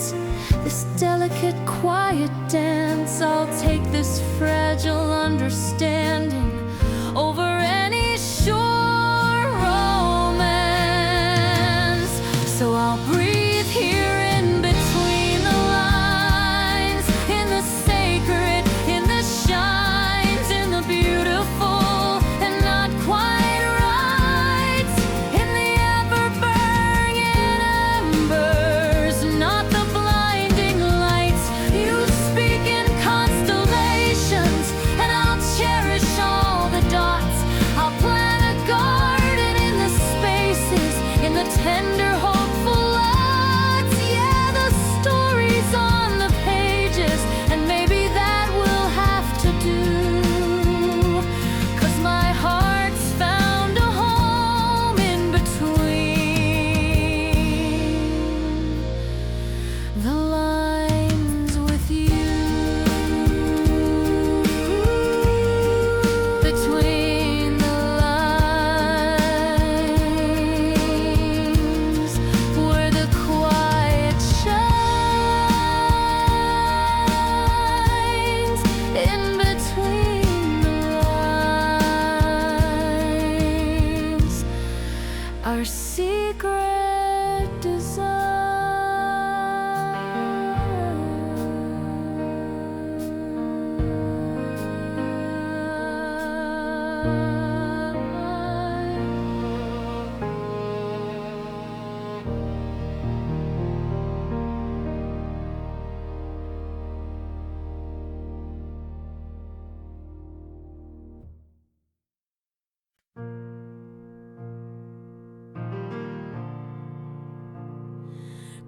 this delicate, quiet dance, I'll take this fragile understanding over any shore romance. So I'll breathe here in between the lines, in the sacred, in the shine.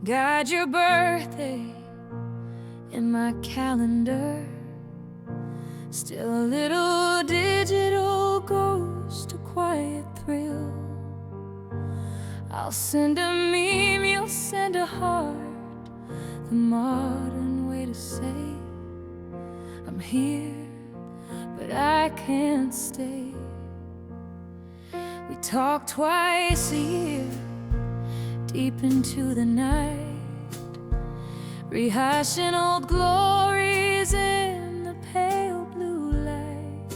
Got your birthday in my calendar. Still a little digital ghost, a quiet thrill. I'll send a meme, you'll send a heart. The modern way to say I'm here, but I can't stay. We talk twice a year, deep into the night, rehashing old glories in the pale blue light.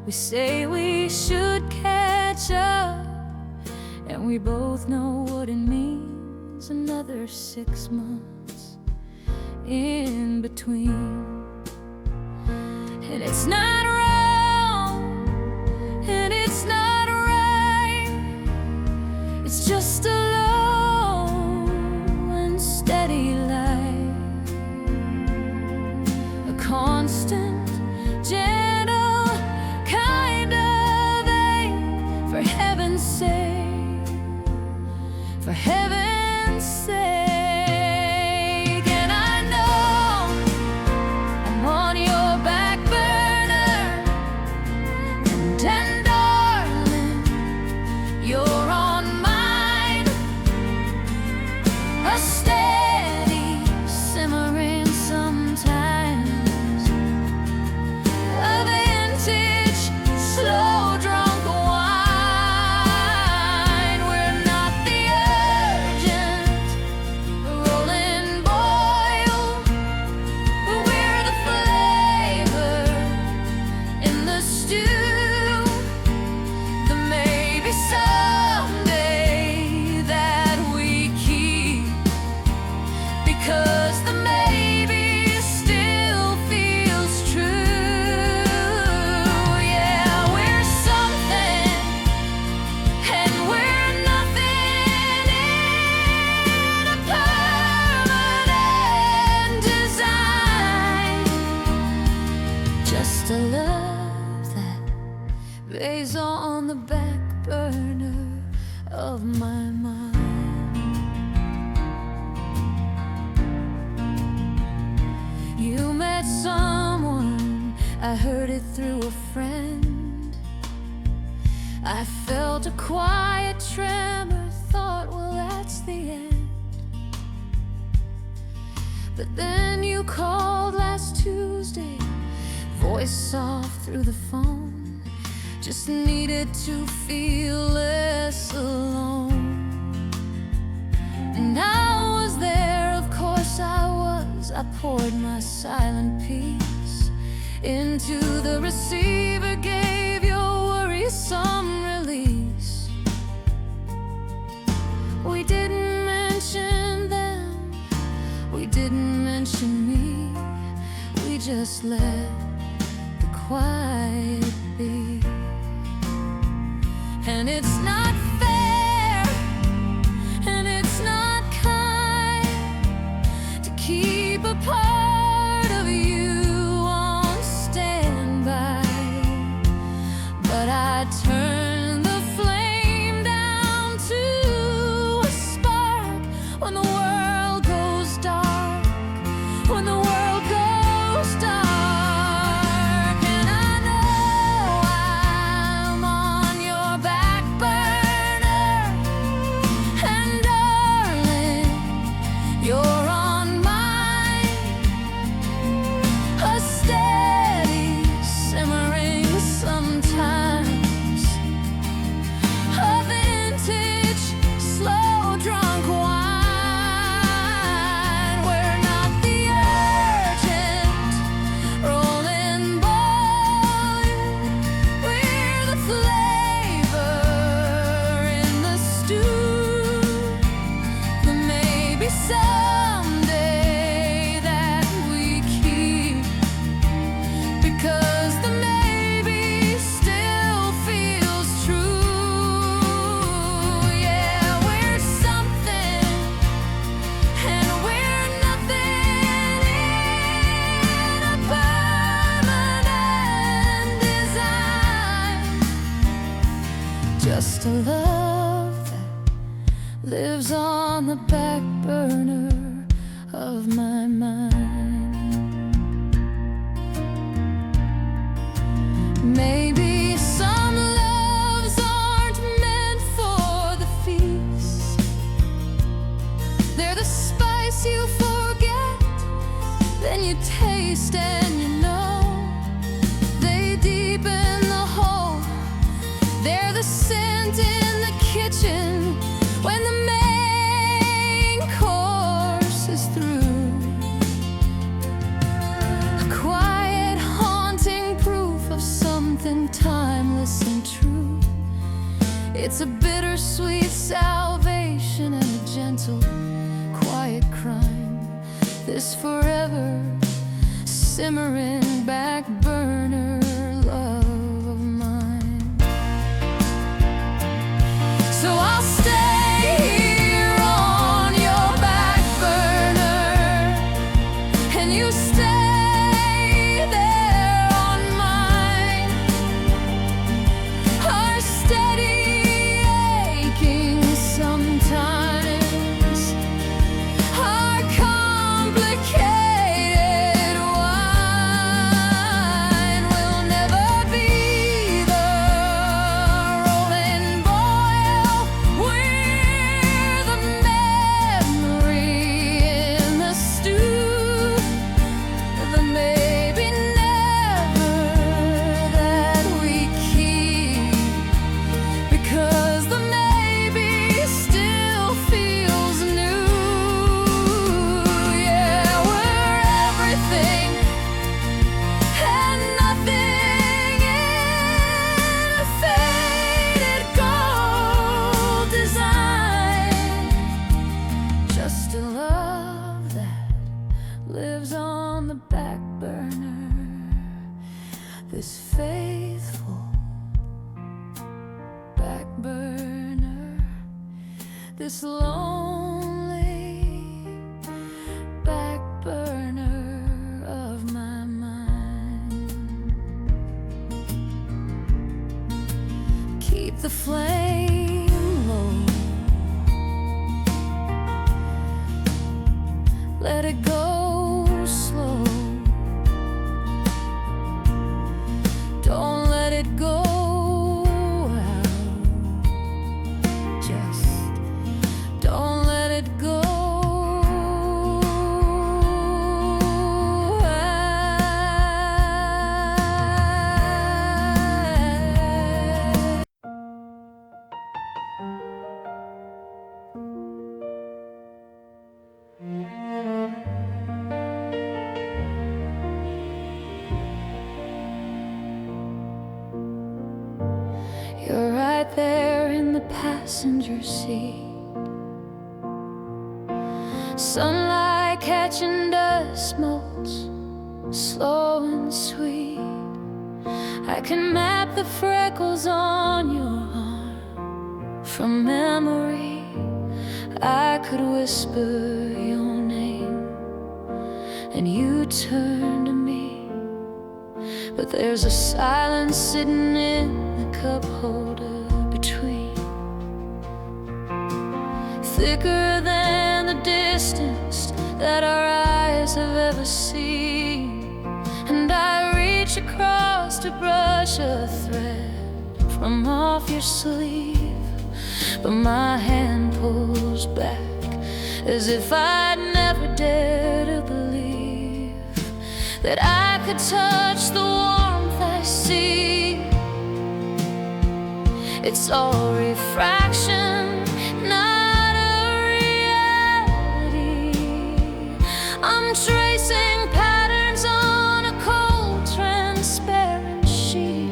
We say we should catch up, and we both know what it means. Another 6 months in between. And it's not wrong, and it's not right. It's just a steady light, a constant, gentle kind of aim. For heaven's sake, for heaven's sake. And I know I'm on your back burner, and darling, you're on mine. A steady simmering sometimes, a vintage slow drunk wine. We're not the urgent rolling boil, but we're the flavor in the stew. The maybe someday that we keep, because the maybe still feels true. Yeah, we're something and we're nothing in a permanent design. Just a love that lays on the back burner of my mind. You met someone, I heard it through a friend. I felt a quiet tremor, thought, well, that's the end. But then you called last Tuesday, voice soft through the phone. Just needed to feel less alone. And I was there, of course I was. I poured my silent peace into the receiver, gave your worries some release. We didn't mention them, we didn't mention me. We just let the quiet be. And it's not fair, and it's not kind to keep a part of you on standby. But I turn the flame down to a spark when the world goes dark, when the world goes dark. And I know I'm on your back burner, and darling, you're on mine. A steady simmering sometimes, Just a love that lives on the back burner of my mind. Maybe some loves aren't meant for the feast. They're the spice you forget, then you taste and you know. They deepen the hole. They're the scent in the kitchen when the main course is through. A quiet, haunting proof of something timeless and true. It's a bittersweet salvation and a gentle, quiet crime. This forever simmering back burner love of mine. So I'll stay here on your back burner, and you stay there on mine. Our steady aching sometimes, our complicated wine will never be the rolling boil. We're the memory in the stew, the maybe never that we keep, because the maybe still feels new. Yeah, we're everything and nothing in a faded gold design. Just a love that lives on the back burner. This faithful back burner. This lonely back burner of my mind. Keep the flame low. Let it go slow. Don't let it go out. Just don't let it go out. You're right there in the passenger seat. Sunlight catching dust motes, slow and sweet. I can map the freckles on your arm from memory. I could whisper your name and you turn to me, but there's a silence sitting in the cup holder between, thicker than the distance that our eyes have ever seen. And I reach across to brush a thread from off your sleeve, but my hand pulls back as if I'd never dare to believe that I could touch the warmth I see. It's all refraction, not a reality. I'm tracing patterns on a cold, transparent sheet,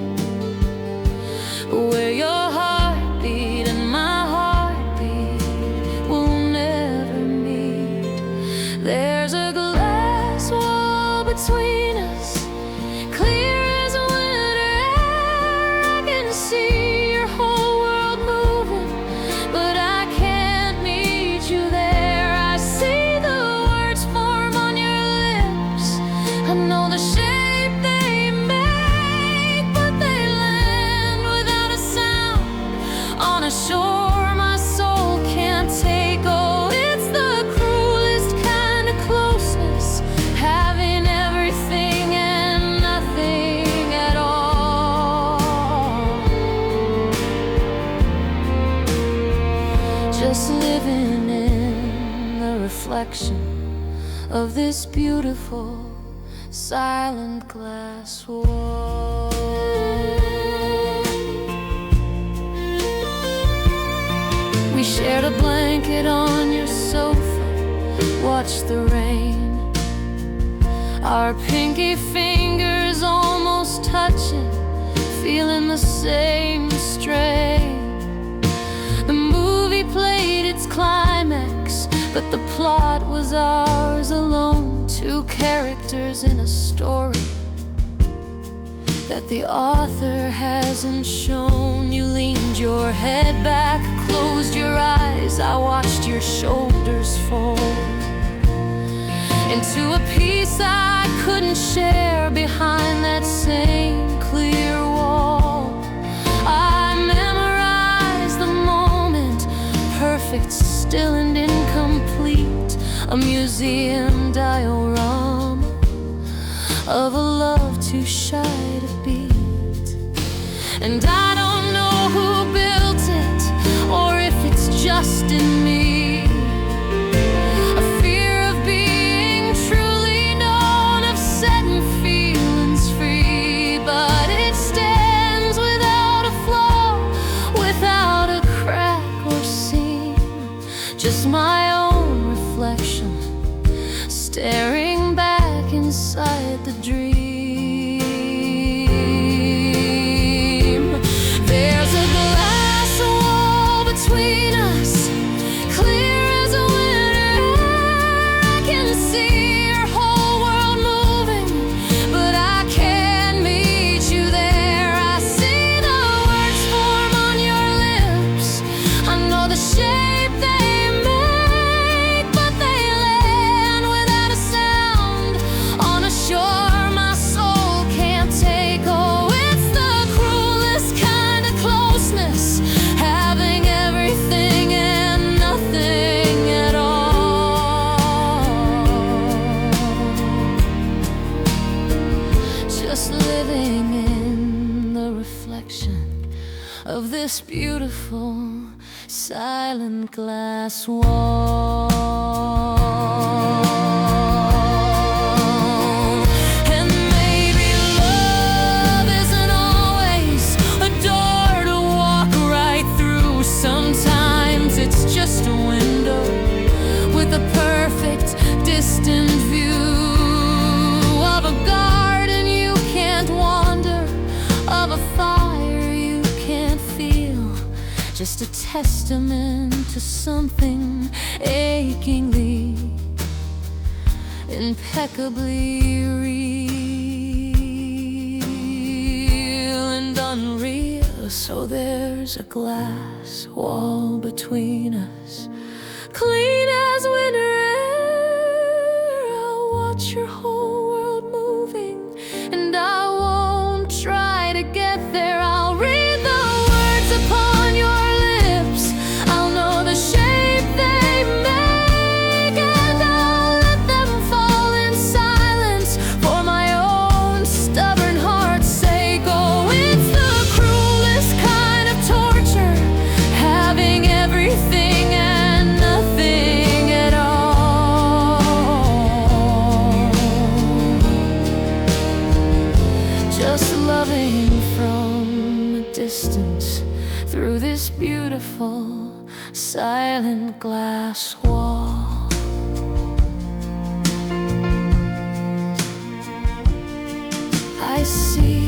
where your heartbeat and my heartbeat will never meet. There's a glass wall between us, clear as winter air. I can see your whole world moving just living in the reflection of this beautiful silent glass wall. We shared a blanket on your sofa, watched the rain, our pinky fingers almost touching, feeling the same strain. The movie played its climax, but the plot was ours alone. Two characters in a story that the author hasn't shown. You leaned your head back, closed your eyes, I watched your shoulders fold into a piece I couldn't share behind that same clear wall. I memorized the moment, perfect, still and incomplete, a museum diorama of a love too shy to beat. And I don't know who built it, or if it's just in me, a fear of being truly known, of setting feelings free. But it stands without a flaw, without a crack or seam, just my own reflection staring back inside the dream. There's a glass wall between us, clear as a winter air. I can see your whole world moving, but I can't meet you there. I see the words form on your lips, I know the shape they make, but they land without a sound on a shore my soul can't take. Oh, it's the cruelest kind of closeness, having everything and nothing at all. Just living in the reflection of this beautiful silent glass wall. And maybe love isn't always a door to walk right through. Sometimes it's just a window with a perfect distant view of a garden you can't wander, of a fire you can't feel, just a testament to something achingly, impeccably real and unreal. So there's a glass wall between us, clean as winter air. I'll watch your whole world moving, and I won't try to get there. I'll read the words upon your lips, I'll know the shape they make, and I'll let them fall in silence for my own stubborn heart's sake. Oh, it's the cruelest kind of torture, having everything and nothing at all. Just loving from a distance through this beautiful silent glass wall. I see